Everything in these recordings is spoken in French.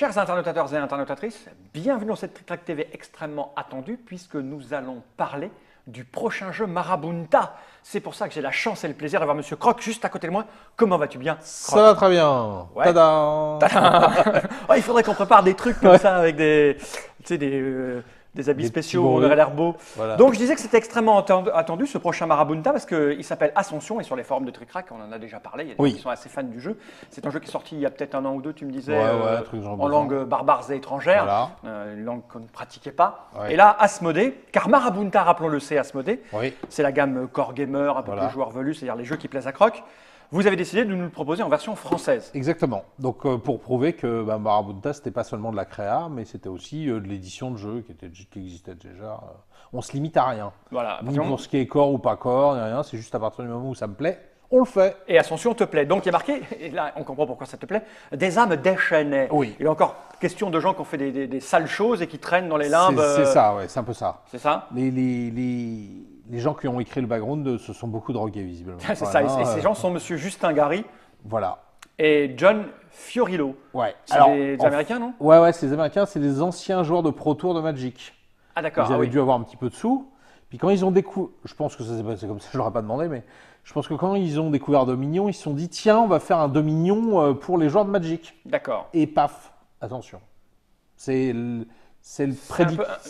Chers internautateurs et internautatrices, bienvenue dans cette Trick Track TV extrêmement attendue puisque nous allons parler du prochain jeu Marabunta. C'est pour ça que j'ai la chance et le plaisir d'avoir Monsieur Croc juste à côté de moi. Comment vas-tu bien, Croc? Ça va très bien. Ouais. Tada. Oh, il faudrait qu'on prépare des trucs comme ça avec des, tu sais, des habits Des spéciaux, petits on bruits. aurait l'air beau. Voilà. Donc je disais que c'était extrêmement attendu ce prochain Marabunta parce qu'il s'appelle Ascension et sur les forums de Trick Track, on en a déjà parlé, il y a des Oui. gens qui sont assez fans du jeu. C'est un jeu qui est sorti il y a peut-être un an ou deux, tu me disais, Ouais, un truc genre en de langue barbare et étrangère, Voilà. une langue qu'on ne pratiquait pas. Ouais. Et là, Asmodée, car Marabunta, rappelons-le, c'est Asmodée, Oui. c'est la gamme core gamer, un peu Voilà. plus joueur velu, c'est-à-dire les jeux qui plaisent à Croc. Vous avez décidé de nous le proposer en version française. Exactement. Donc pour prouver que Marabunta, c'était pas seulement de la créa, mais c'était aussi de l'édition de jeu qui existait déjà. On se limite à rien. Voilà. Ni pour ce qui est corps ou pas corps, ni rien. C'est juste à partir du moment où ça me plaît, on le fait. Et Ascension te plaît. Donc il y a marqué, et là on comprend pourquoi ça te plaît, des âmes déchaînées. Oui. Il y a encore question de gens qui ont fait des sales choses et qui traînent dans les limbes. C'est ça, ouais, c'est un peu ça. C'est ça. Les gens qui ont écrit le background se sont beaucoup drogués, visiblement. C'est ça. Et ces gens sont Monsieur Justin Gary Voilà. et John Fiorillo. Ouais. C'est des Américains, non? Ouais, c'est des Américains, c'est des anciens joueurs de Pro Tour de Magic. Ah d'accord. Ils Ah avaient oui. dû avoir un petit peu de sous. Puis quand ils ont découvert, je pense que ça s'est passé comme ça, je leur ai pas demandé, mais je pense que quand ils ont découvert Dominion, ils se sont dit tiens, on va faire un Dominion pour les joueurs de Magic. D'accord. Et paf, attention. C'est le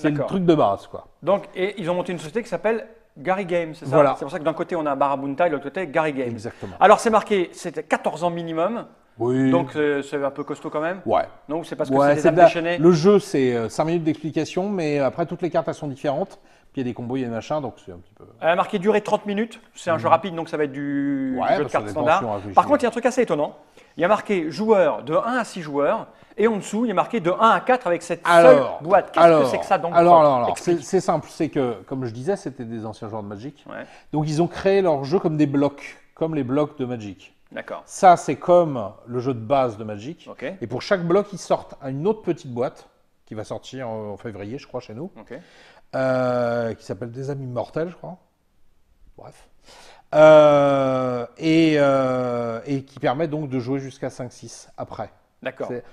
d'accord. truc de base, quoi. Donc et ils ont monté une société qui s'appelle Gary Games, c'est ça? Voilà. C'est pour ça que d'un côté on a Marabunta et de l'autre côté Gary Games. Exactement. Alors c'est marqué, c'était 14 ans minimum, Oui. donc c'est un peu costaud quand même. Ouais. Non, c'est parce que Ouais, c'est des c'est âmes de la- déchaînées. Le jeu, c'est 5 minutes d'explication, mais après, toutes les cartes, elles sont différentes. Puis il y a des combos, il y a des machins, donc c'est un petit peu. Elle a marqué durée 30 minutes. C'est un jeu rapide, donc ça va être du Ouais, jeu de bah, ça cartes dépend standard. si on réfléchit. Par contre, il y a un truc assez étonnant. Il y a marqué joueur de 1 à 6 joueurs. Et en dessous, il y a marqué de 1 à 4 avec cette seule boîte. Qu'est-ce que c'est que ça donc Alors, Explique. c'est simple. C'est que, comme je disais, c'était des anciens joueurs de Magic. Ouais, Donc, ils ont créé leur jeu comme des blocs, comme les blocs de Magic. d'accord. Ça, c'est comme le jeu de base de Magic. Ok. Et pour chaque bloc, ils sortent une autre petite boîte qui va sortir en février, je crois, chez nous. Ok. Qui s'appelle Des Amis Mortels, je crois. Bref. Et qui permet donc de jouer jusqu'à 5-6 après. D'accord. C'est,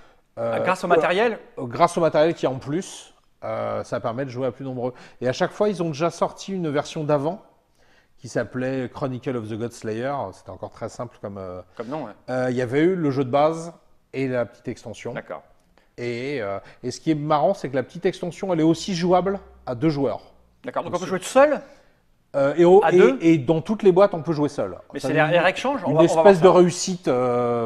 Grâce au matériel. Grâce au matériel qui est en plus, ça permet de jouer à plus nombreux. Et à chaque fois, ils ont déjà sorti une version d'avant qui s'appelait Chronicle of the Godslayer. C'était encore très simple comme. Comme nom, ouais. Il y avait eu le jeu de base et la petite extension. D'accord. Et ce qui est marrant, c'est que la petite extension, elle est aussi jouable à 2 joueurs. D'accord. Donc on peut jouer tout seul. À Et deux dans toutes les boîtes, on peut jouer seul. Mais Ça c'est nous- les règles changent. Une On va voir espèce ça. de réussite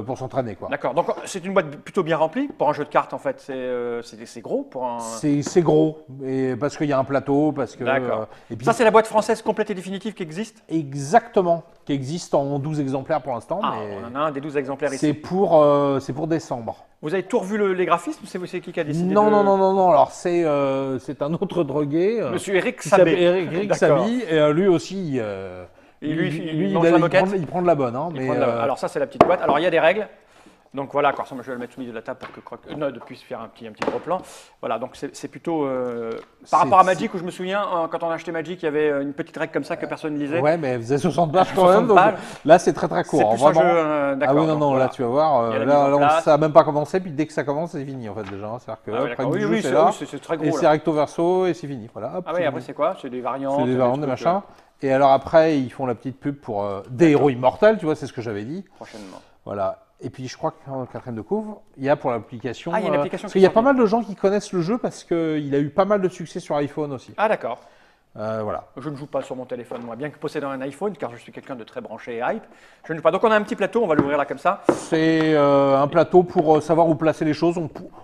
pour s'entraîner, quoi. D'accord. Donc c'est une boîte plutôt bien remplie pour un jeu de cartes en fait. C'est gros pour un. C'est gros, et parce qu'il y a un plateau, parce que. D'accord. Et puis, Ça c'est la boîte française complète et définitive qui existe. exactement, qui existe en 12 exemplaires pour l'instant, Ah, mais on en a un des 12 exemplaires ici. c'est pour décembre. Vous avez tout revu les graphismes? C'est qui a décidé Non, de... non. Alors c'est un autre drogué. Monsieur Eric qui s'appelle Sabé. Eric D'accord. Sabi, et lui aussi. Et lui, mange la moquette. il prend de la bonne, hein, Il mais prend de la- Alors ça c'est la petite boîte. Alors il y a des règles. Donc voilà, quoi, ça, moi, je vais le mettre au milieu de la table pour que Croc puisse faire un petit replan. Voilà, donc c'est plutôt par rapport à Magic où je me souviens quand on a acheté Magic, il y avait une petite règle comme ça que personne ne lisait. ouais, mais elle faisait 60 pages quand 60 même. Donc pages. là, c'est très très court. C'est hein, plus un vraiment. jeu, d'accord. Ah oui, non, donc non, voilà. là tu vas voir, Il y a la là, mise en place. ça n'a même pas commencé, puis dès que ça commence, c'est fini en fait déjà. C'est-à-dire que Ah ouais, après d'accord. le Oui, jeu, oui, c'est c'est là, oui, c'est très et gros. c'est Là. recto verso, et c'est fini. Voilà, hop, Ah oui, après c'est quoi? C'est des variantes. c'est des variantes, des trucs, machins. Et alors après, ils font la petite pub pour des héros immortels, tu vois, c'est ce que j'avais dit. Prochainement. Voilà. Et puis je crois qu'en quatrième de couvre, il y a pour l'application. Ah, il y a une application parce qui qu'il y a est pas sortie. mal de gens qui connaissent le jeu parce qu'il a eu pas mal de succès sur iPhone aussi. Ah d'accord. Voilà. Je ne joue pas sur mon téléphone, moi, bien que possédant un iPhone, car je suis quelqu'un de très branché et hype. Je ne joue pas. Donc on a un petit plateau, on va l'ouvrir là comme ça. C'est un plateau pour savoir où placer les choses.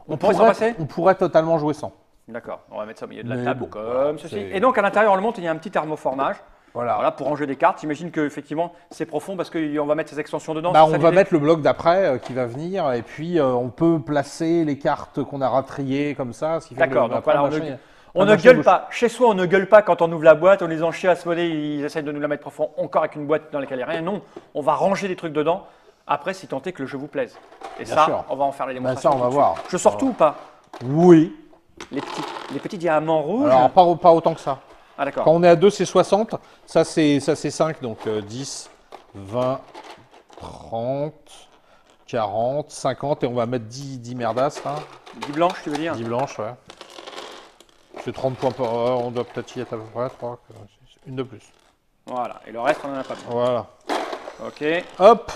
On pourrait s'en passer on pourrait totalement jouer sans. D'accord, on va mettre ça au milieu de la Mais table bon, comme voilà, ceci. c'est- Et donc à l'intérieur, on le monte, il y a un petit thermoformage. Voilà. Voilà, pour ranger des cartes. J'imagine qu'effectivement, c'est profond parce qu'on va mettre ces extensions dedans. Bah, c'est ça on va l'idée mettre le bloc d'après qui va venir et puis on peut placer les cartes qu'on a ratriées comme ça. Ce qui fait que D'accord, le- donc après, voilà, le machin, on ne machin gueule bouge. pas. Chez soi, on ne gueule pas quand on ouvre la boîte, on les en chie à se voler, ils essayent de nous la mettre profond, encore avec une boîte dans laquelle il n'y a rien. Non, on va ranger des trucs dedans. Après, si tant est que le jeu vous plaise. Et Bien ça, sûr. on va en faire les Bah, démonstrations. ça, on va tout de suite. voir. Je sors tout ou pas? Oui. Les petits diamants rouges. Alors pas autant que ça. Ah d'accord. Quand on est à 2, c'est 60. Ça, c'est 5. Donc 10, 20, 30. 40, 50, et on va mettre 10 merdasses, là. 10 blanches, tu veux dire? 10 blanches, ouais. C'est 30 points par heure, on doit peut-être y être à peu près, 3, une de plus. Voilà, et le reste, on en a pas besoin. Voilà. Ok. Hop.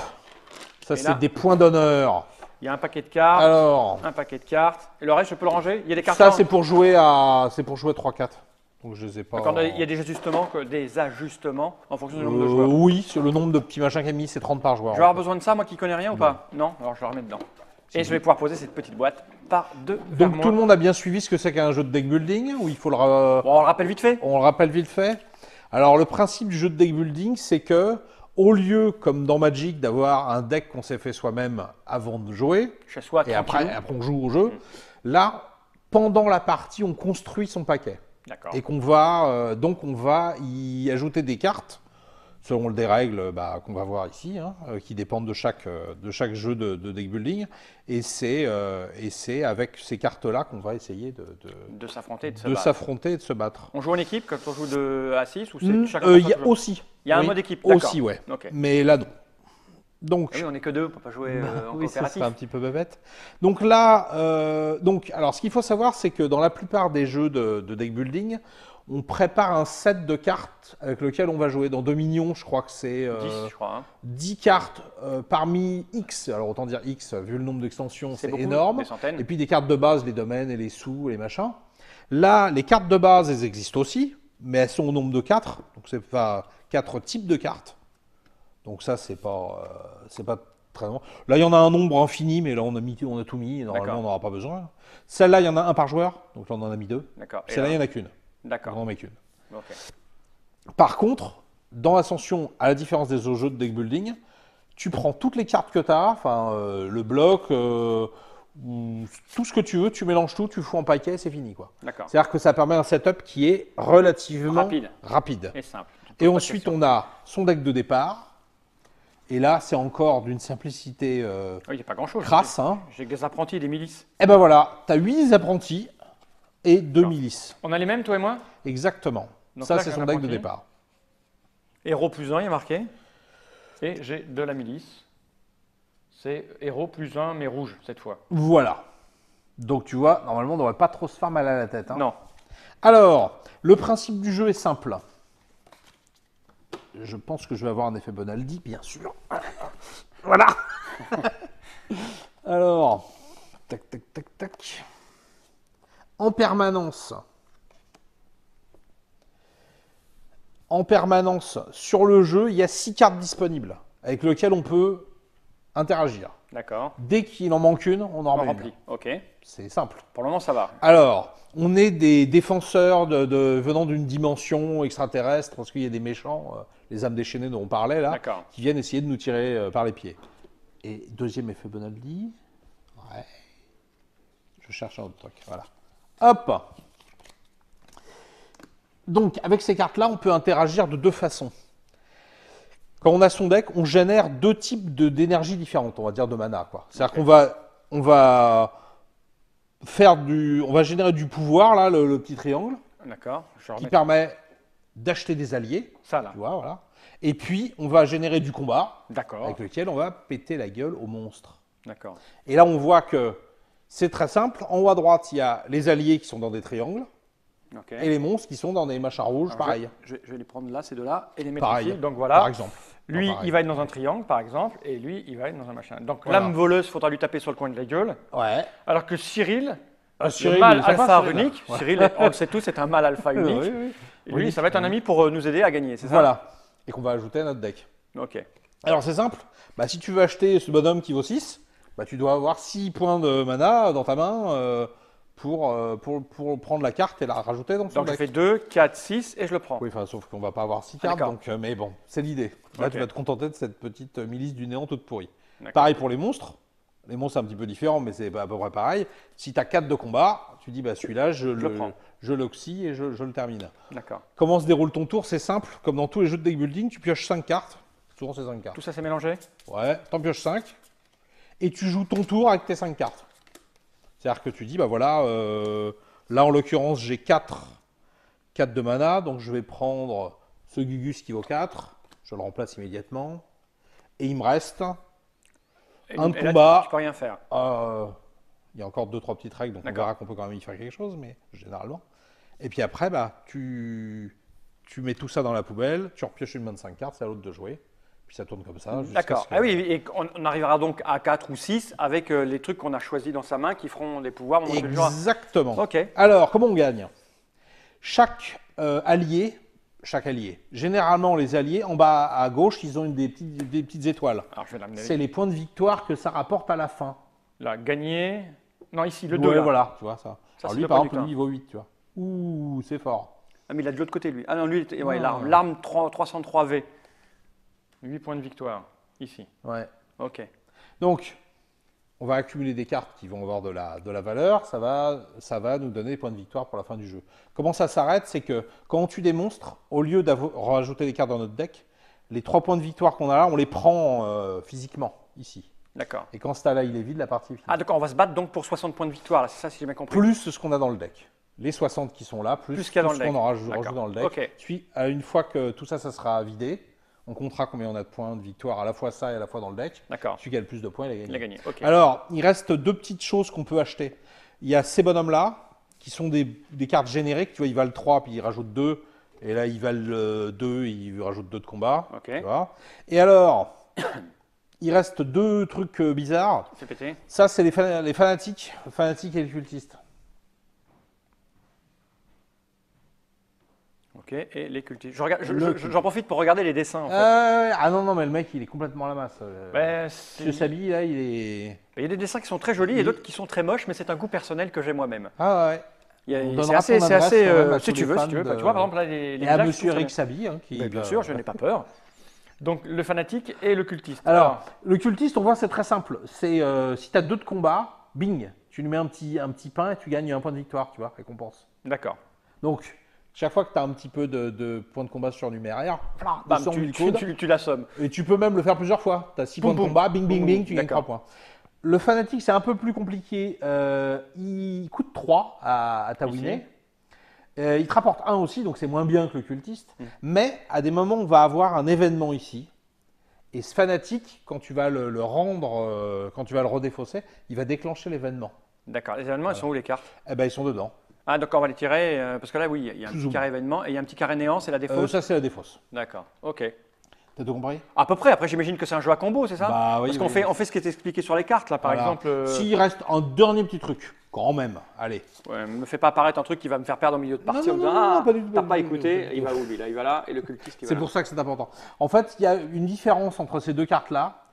Ça, Et c'est là des points d'honneur. Il y a un paquet de cartes. Alors, Un paquet de cartes. Et le reste, je peux le ranger? Il y a des cartes ça, en- c'est pour jouer à 3-4. Donc, je les ai pas. D'accord, il y a des ajustements en fonction du nombre de joueurs. Oui, sur le nombre de petits machins qu'il y a mis, c'est 30 par joueur. Je vais avoir besoin de ça, moi qui connais rien ou pas? Non? Alors je le remets dedans. Et je vais pouvoir poser cette petite boîte par deux. Donc, tout le monde a bien suivi ce que c'est qu'un jeu de deck building, ou il faut le. Bon, on le rappelle vite fait. On le rappelle vite fait. Alors, le principe du jeu de deck building, c'est que, au lieu, comme dans Magic, d'avoir un deck qu'on s'est fait soi-même avant de jouer, Chez soi, et après tranquillou. on joue au jeu, là, pendant la partie, on construit son paquet. D'accord. Et qu'on va, donc on va y ajouter des cartes, selon des règles qu'on va voir ici, hein, qui dépendent de chaque jeu de deck building. Et c'est avec ces cartes-là qu'on va essayer De s'affronter et de se de battre. s'affronter et de se battre. On joue en équipe quand on joue à 6 ou c'est chacun pour Il y soi a toujours aussi. Il y a un Oui, mode équipe, d'accord. aussi, ouais. Ok. Mais là, non. Donc, Ah oui, on n'est que deux, on ne peut pas jouer en oui, ça coopératif. serait un petit peu bébête. Donc là, alors ce qu'il faut savoir, c'est que dans la plupart des jeux de deck building, on prépare un set de cartes avec lequel on va jouer. Dans Dominion, je crois que c'est 10, je crois. Hein. 10 cartes parmi X. Alors autant dire X, vu le nombre d'extensions, c'est beaucoup, énorme. des centaines. Et puis des cartes de base, les domaines et les sous et les machins. Là, les cartes de base, elles existent aussi, mais elles sont au nombre de 4. Donc c'est pas 4 types de cartes. Donc ça, c'est pas très long. Là, il y en a un nombre infini, mais là, on a tout mis. Et normalement, D'accord. on n'aura pas besoin. Celle-là, il y en a un par joueur. Donc là, on en a mis 2. D'accord. Et Celle-là, il n'y là- en a qu'une. On D'accord. en met qu'une. Ok. Par contre, dans Ascension, à la différence des autres jeux de deck building, tu prends toutes les cartes que tu as, enfin le bloc, ou tout ce que tu veux, tu mélanges tout, tu fous en paquet, c'est fini, quoi. D'accord. C'est-à-dire que ça permet un setup qui est relativement Rapide. Et simple. Tu te poses Et pas de ensuite, questions. on a son deck de départ. Et là, c'est encore d'une simplicité Oui, il n'y a pas grand-chose. crasse. Hein. J'ai des apprentis et des milices. Et ben voilà, tu as 8 apprentis et 2 D'accord. milices. On a les mêmes, toi et moi? Exactement. Donc Ça, là, c'est j'ai son un deck de apprenti. départ. Héros plus 1, il est marqué. Et j'ai de la milice. C'est héros plus 1, mais rouge cette fois. Voilà. Donc, tu vois, normalement, on ne devrait pas trop se faire mal à la tête. Hein. Non. Alors, le principe du jeu est simple. Je pense que je vais avoir un effet Bonaldi, bien sûr. Voilà. Alors, tac, tac, tac, tac. En permanence, sur le jeu, il y a 6 cartes disponibles avec lesquelles on peut interagir. D'accord. Dès qu'il en manque une, on en On remet une. remplit. Ok. C'est simple. Pour le moment, ça va. Alors, on est des défenseurs venant d'une dimension extraterrestre, parce qu'il y a des méchants, les âmes déchaînées dont on parlait là, D'accord. qui viennent essayer de nous tirer par les pieds. Et deuxième effet Bonaldi. Ouais. Je cherche un autre truc. Voilà. Hop. Donc, avec ces cartes-là, on peut interagir de deux façons. Quand on a son deck, on génère deux types d'énergie différentes, on va dire de mana, quoi. C'est-à-dire qu'on va on va générer du pouvoir, là, le petit triangle, D'accord. Je qui remets permet d'acheter des alliés, ça là. tu vois, voilà. Et puis, on va générer du combat, D'accord. avec lequel on va péter la gueule aux monstres. D'accord. Et là, on voit que c'est très simple. En haut à droite, il y a les alliés qui sont dans des triangles, Ok. et les monstres qui sont dans des machins rouges, Alors, pareil. Je vais les prendre là, ces deux-là, et les mettre Pareil. ici. Donc Par voilà. exemple. Lui, Non, pareil. il va être dans un triangle, par exemple, et lui, il va être dans un machin. Donc Voilà. l'âme voleuse, il faudra lui taper sur le coin de la gueule. Ouais. Alors que Cyril, Cyril, le mâle il est sympa, alpha Cyril. unique, Ouais. Cyril, on le sait tous, c'est un mâle alpha unique. Oui, oui. Et lui, Unique. ça va être un ami pour nous aider à gagner, c'est ça? Voilà. Et qu'on va ajouter à notre deck. Ok. Alors c'est simple, si tu veux acheter ce bonhomme qui vaut 6, tu dois avoir 6 points de mana dans ta main pour prendre la carte et la rajouter dans son Donc je deck. fais 2, 4, 6 et je le prends. Oui, sauf qu'on va pas avoir 6 Ah, cartes, d'accord. donc, mais bon, c'est l'idée. Là, Ok. tu vas te contenter de cette petite milice du néant toute pourrie. D'accord. Pareil pour les monstres. Les monstres, c'est un petit peu différent, mais c'est à peu près pareil. Si tu as 4 de combat, tu dis, celui-là, prends. je l'oxy et je le termine. D'accord. Comment se déroule ton tour? C'est simple. Comme dans tous les jeux de deck building, tu pioches 5 cartes. Souvent, c'est 5 cartes. Tout ça c'est mélangé? Ouais, t'en pioches 5. Et tu joues ton tour avec tes 5 cartes. C'est-à-dire que tu dis, là en l'occurrence, j'ai 4 de mana, donc je vais prendre ce Gugus qui vaut 4. Je le remplace immédiatement. Et il me reste un de Et là, combat. tu peux rien faire. Il y a encore 2-3 petites règles, donc on D'accord. verra qu'on peut quand même y faire quelque chose, mais généralement. Et puis après, bah, tu mets tout ça dans la poubelle, tu repioches une main de 5 cartes, c'est à l'autre de jouer. Puis ça tourne comme ça. jusqu'à D'accord. ce que- Ah oui, et on arrivera donc à 4 ou 6 avec les trucs qu'on a choisis dans sa main qui feront des pouvoirs. Bon, c'est le genre- Exactement. Ok. Alors, comment on gagne? Chaque allié, généralement les alliés, en bas à gauche, ils ont des petites étoiles. Alors, je vais l'amener. C'est les points de victoire que ça rapporte à la fin. Là, gagner. Non, ici, le Ouais, 2. Là. voilà, tu vois ça. Ça, Alors c'est lui, le par point exemple, du lui, il vaut 8, tu vois. Ouh, c'est fort. Ah, mais il a de l'autre côté, lui. Ah non, lui, ouais, Ah. l'arme 303V. 8 points de victoire, ici. Ouais. Ok. Donc, on va accumuler des cartes qui vont avoir de la valeur. Ça va nous donner des points de victoire pour la fin du jeu. Comment ça s'arrête? C'est que quand on tue des monstres, au lieu de rajouter des cartes dans notre deck, les 3 points de victoire qu'on a là, on les prend physiquement, ici. D'accord. Et quand ce tas-là, il est vide, la partie est finie. Ah, d'accord, on va se battre donc pour 60 points de victoire, là, c'est ça, si j'ai bien compris. Plus ce qu'on a dans le deck. Les 60 qui sont là, plus Plus qu'il y a tout dans ce le deck. qu'on en rajoute D'accord. dans le deck. Ok. Puis, une fois que tout ça, ça sera vidé, on comptera combien on a de points de victoire, à la fois ça et à la fois dans le deck. D'accord. Celui qui a le plus de points, il a gagné. Il a gagné. Ok. Alors, il reste 2 petites choses qu'on peut acheter. Il y a ces bonhommes-là, qui sont des cartes génériques. Tu vois, ils valent 3, puis ils rajoutent 2. Et là, ils valent 2, ils rajoutent 2 de combat. Ok. Tu vois. Et alors, il reste 2 trucs bizarres. C'est pété. Ça, c'est les fanatiques et les cultistes. Ok. Et les cultistes. J'en profite pour regarder les dessins. En fait. Ah non, mais le mec, il est complètement à la masse. Ben, Monsieur Sabi, là, il est... il y a des dessins qui sont très jolis et d'autres qui sont très moches, mais c'est un goût personnel que j'ai moi-même. Ah ouais. On C'est donnera assez, ton c'est adresse assez. quand même à Si tous tu les veux, fans si tu veux. de- Tu vois, par exemple, là, les Et à villages, Monsieur je trouve Eric ça Sabi, hein, qui... bien. Bien sûr, je n'ai pas peur. Donc, le fanatique et le cultiste. Alors, le cultiste, on voit, c'est très simple. C'est si tu as 2 de combat, bing, tu lui mets un petit pain et tu gagnes un point de victoire, tu vois, récompense. D'accord. Donc, chaque fois que tu as un petit peu de points de combat surnuméraire, Bam, 200 000 coudes, tu l'assommes. et tu peux même le faire plusieurs fois. Tu as 6 Boum, points de boum. combat, bing, bing, Boum, bing, boum. tu gagnes 3 D'accord. points. Le fanatique, c'est un peu plus compliqué. Il coûte 3 à tawiner. Il te rapporte 1 aussi, donc c'est moins bien que le cultiste. Mais à des moments, on va avoir un événement ici. Et ce fanatique, quand tu vas le rendre, quand tu vas le redéfausser, il va déclencher l'événement. D'accord. Les événements, elles sont où les cartes? Eh ben, ils sont dedans. Ah, d'accord, on va les tirer. Parce que là, oui, il y a un Plus petit ou carré événement et il y a un petit carré néant, c'est la défausse. Ça, c'est la défausse. D'accord. Ok. T'as tout compris? À peu près. Après, j'imagine que c'est un jeu à combo, c'est ça? Bah oui, Parce qu'on oui. on fait ce qui est expliqué sur les cartes, là, par Voilà. exemple. S'il reste un dernier petit truc, quand même, allez. Ouais, me fais pas apparaître un truc qui va me faire perdre au milieu de partie Non, en non, disant, non, ah, non, pas du tout, t'as pas pas du tout, écouté, pas du il tout. va où lui là? Il va là et le cultiste il va C'est là. pour ça que c'est important. En fait, il y a une différence entre ces 2 cartes-là.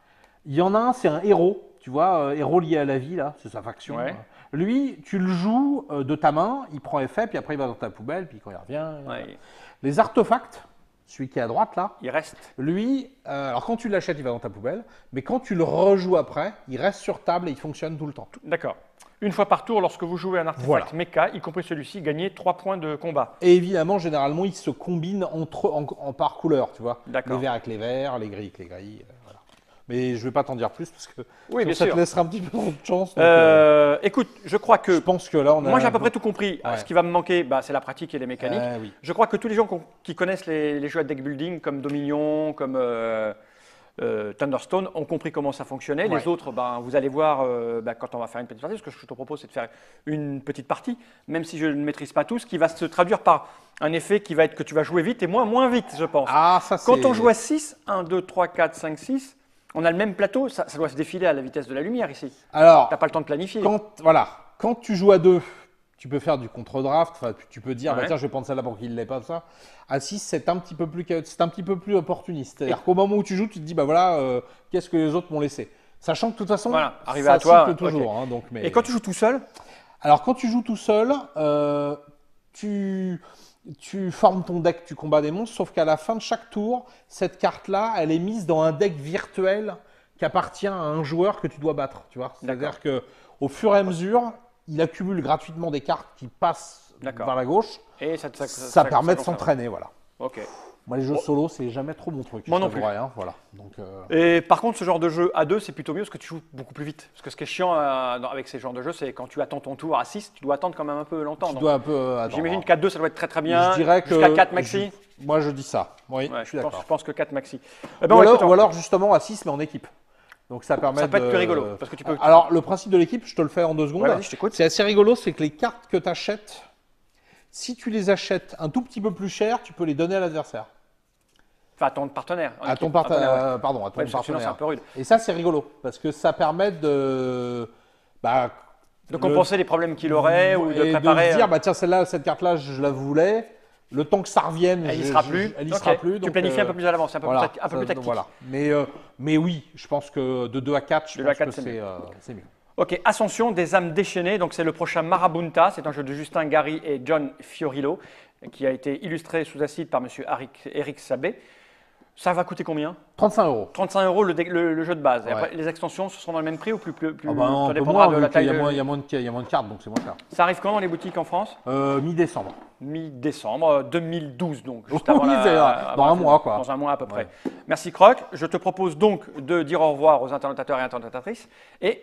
Il y en a un, c'est un héros, tu vois, héros lié à la vie, là, c'est sa faction. Ouais. Lui, tu le joues de ta main, il prend effet, puis après il va dans ta poubelle, puis quand il revient. Ouais, Les artefacts, celui qui est à droite là, il reste. lui, alors quand tu l'achètes, il va dans ta poubelle, mais quand tu le rejoues après, il reste sur table et il fonctionne tout le temps. D'accord. Une fois par tour, lorsque vous jouez un artefact Voilà. mecha, y compris celui-ci, gagnez 3 points de combat. Et évidemment, généralement, ils se combinent par couleur, tu vois. D'accord. Les verts avec les verts, les gris avec les gris, voilà. Mais je ne vais pas t'en dire plus parce que Oui, bien ça sûr. te laissera un petit peu de chance. donc, Écoute, je crois je que pense que là, on a... moi j'ai à peu près tout compris. Ouais. Ce qui va me manquer, bah, c'est la pratique et les mécaniques. Oui. Je crois que tous les gens qui connaissent les jeux à deck building, comme Dominion, comme Thunderstone, ont compris comment ça fonctionnait. Ouais. Les autres, ben, vous allez voir quand on va faire une petite partie. Ce que je te propose, c'est de faire une petite partie, même si je ne maîtrise pas tout, ce qui va se traduire par un effet qui va être que tu vas jouer vite et moins vite, je pense. Ah, ça c'est... Quand on joue à 6, 1, 2, 3, 4, 5, 6, on a le même plateau, ça doit se défiler à la vitesse de la lumière ici. Alors, Tu n'as pas le temps de planifier. quand tu joues à 2, tu peux faire du contre-draft, enfin, tu peux dire, bah, Ouais. tiens, je vais prendre celle-là pour qu'il ne l'ait pas, ça. À 6, c'est un petit peu plus opportuniste. C'est-à-dire qu'au moment où tu joues, tu te dis, bah voilà, qu'est-ce que les autres m'ont laissé. Sachant que de toute façon, Voilà, arrivé ça à toi, cycle toujours. ok. Hein, donc, mais... Et quand tu joues tout seul, Alors, quand tu joues tout seul, tu formes ton deck, tu combats des monstres, sauf qu'à la fin de chaque tour, cette carte-là, elle est mise dans un deck virtuel qui appartient à un joueur que tu dois battre. Tu vois, c'est-à-dire que au fur et à mesure, il accumule gratuitement des cartes qui passent D'accord. vers la gauche. et Ça permet de conserve. s'entraîner, voilà. Ok. Moi, les jeux solo, c'est jamais trop mon truc. Moi je non plus. t'avouerai, hein, voilà. Donc, Et par contre, ce genre de jeu à 2, c'est plutôt mieux parce que tu joues beaucoup plus vite. Parce que ce qui est chiant avec ces genres de jeux, c'est quand tu attends ton tour à 6, tu dois attendre quand même un peu longtemps. tu Donc, dois un peu attendre. j'imagine qu'à 2, ça doit être très très bien. Je dirais que Jusqu'à 4 maxi. Moi, je dis ça. Oui, Ouais, je suis je d'accord. pense que 4 maxi. Eh ben, Ou ouais, alors, écoute, ou alors, justement à 6, mais en équipe. Donc ça permet Ça peut être de- plus rigolo, parce que tu peux... Alors, le principe de l'équipe, je te le fais en 2 secondes. Ouais, vas-y, je t'écoute. C'est assez rigolo, c'est que les cartes que tu achètes, si tu les achètes un tout petit peu plus cher, tu peux les donner à l'adversaire. Enfin, à ton partenaire. À ton Ouais. partenaire. Pardon, à ton Ouais, parce que sinon, c'est un partenaire. peu rude. Et ça, c'est rigolo, parce que ça permet de... Bah, De compenser les problèmes qu'il aurait ou de et préparer... de se dire, bah tiens, celle-là, cette carte-là, je la voulais. Le temps que ça revienne, elle y sera plus. elle y Ok. sera plus. Tu donc, planifies un peu plus à l'avance, un peu voilà, plus tactique. Voilà. Mais oui, je pense que de 2 à 4, je De 2 à pense 4, que c'est c'est mieux. Ok, Ascension des âmes déchaînées, donc c'est le prochain Marabunta, c'est un jeu de Justin Gary et John Fiorillo, qui a été illustré sous acide par monsieur Eric Sabé. Ça va coûter combien? 35 euros. 35 euros le jeu de base. Et Ouais. après, les extensions, ce seront dans le même prix ou plus Ah bah non, ça un peu dépendra moins, de la vu qu'il taille y a de- moins- il y a moins de cartes, donc c'est moins cher. Ça arrive quand dans les boutiques en France? Mi-décembre. Mi-décembre 2012, donc juste Oui, avant c'est ça. Dans avant un mois, quoi. Dans un mois à peu près. Ouais. Merci Croc. Je te propose donc de dire au revoir aux internautateurs et internautatrices et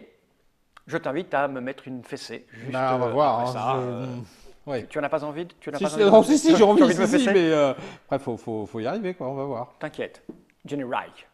je t'invite à me mettre une fessée. Juste, Bah, on va voir. après hein, ça, ouais. Tu en as pas envie? Tu n'as Si, pas si, envie de non, me- si, tu as j'ai envie, de me si, fesser mais après, faut y arriver, quoi. On va voir. T'inquiète. Jenny Reich.